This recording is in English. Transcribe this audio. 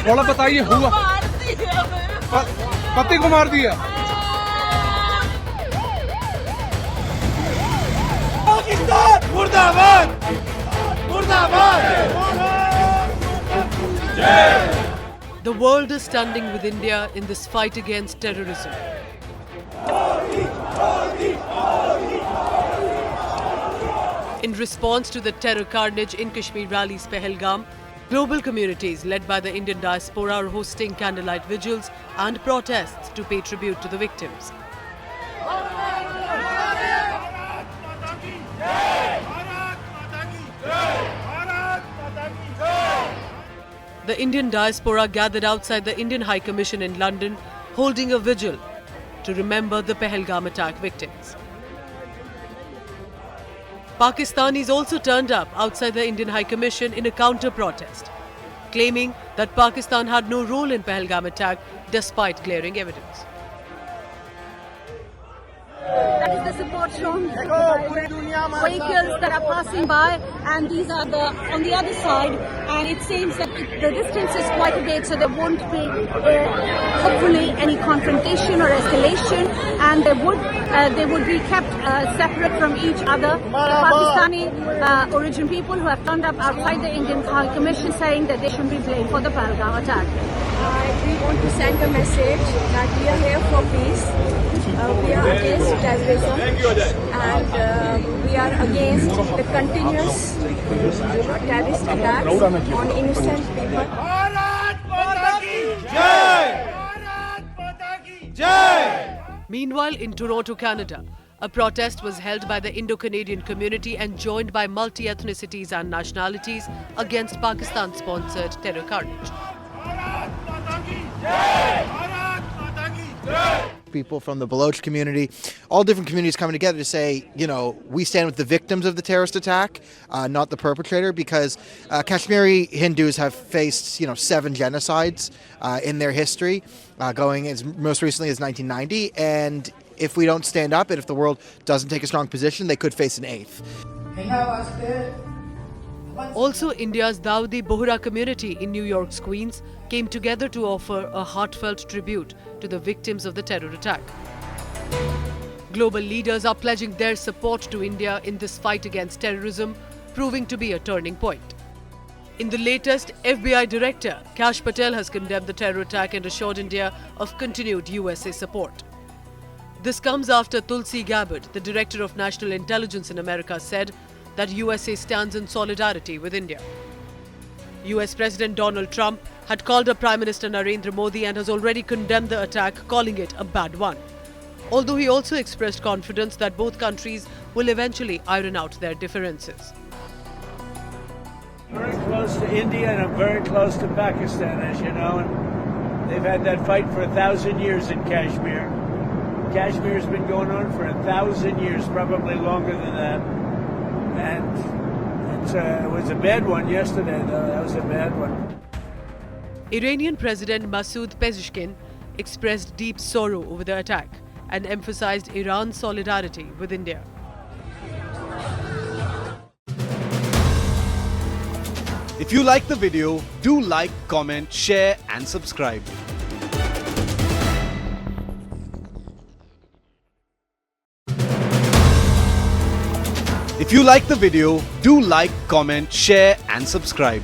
थोड़ा बताइए हुआ पति को मार दिया। पाकिस्तान मुर्दाबाद मुर्दाबाद। The world is standing with India in this fight against terrorism. In response to the terror carnage in Kashmir rallies Pahalgam, global communities led by the Indian diaspora are hosting candlelight vigils and protests to pay tribute to the victims. The Indian diaspora gathered outside the Indian High Commission in London, holding a vigil to remember the Pahalgam attack victims. Pakistanis also turned up outside the Indian High Commission in a counter-protest, claiming that Pakistan had no role in Pahalgam attack despite glaring evidence. That is the support shown by vehicles that are passing by, and these are on the other side, and it seems that the distance is quite a bit, so there won't be hopefully any confrontation or escalation, and they would be kept separate from each other. The Pakistani origin people who have turned up outside the Indian High Commission saying that they shouldn't be blamed for the Pahalgam attack. We want to send a message that we are here for peace. We are against terrorism, and we are against the continuous terrorist attacks on innocent people. Bharat माता की जय। भारत माता की जय। Meanwhile, in Toronto, Canada, a protest was held by the Indo-Canadian community and joined by multi-ethnicities and nationalities against Pakistan-sponsored terror carnage. Bharat माता की जय। भारत माता की जय। People from the Baloch community, all different communities coming together to say, you know, we stand with the victims of the terrorist attack, not the perpetrator, because Kashmiri Hindus have faced, 7 genocides in their history, going as most recently as 1990. And if we don't stand up and if the world doesn't take a strong position, they could face an 8th. Also, India's Dawoodi Bohra community in New York's Queens came together to offer a heartfelt tribute to the victims of the terror attack. Global leaders are pledging their support to India in this fight against terrorism, proving to be a turning point. In the latest, FBI Director Kash Patel has condemned the terror attack and assured India of continued USA support. This comes after Tulsi Gabbard, the Director of National Intelligence in America, said that USA stands in solidarity with India. US President Donald Trump had called up Prime Minister Narendra Modi and has already condemned the attack, calling it a bad one. Although he also expressed confidence that both countries will eventually iron out their differences. Very close to India and I'm very close to Pakistan, as you know, and they've had that fight for 1,000 years in Kashmir. Kashmir's been going on for 1,000 years, probably longer than that. And it was a bad one yesterday, though. That was a bad one. Iranian President Masoud Pezeshkian expressed deep sorrow over the attack and emphasized Iran's solidarity with India. If you like the video, do like, comment, share and subscribe. If you like the video, do like, comment, share and subscribe.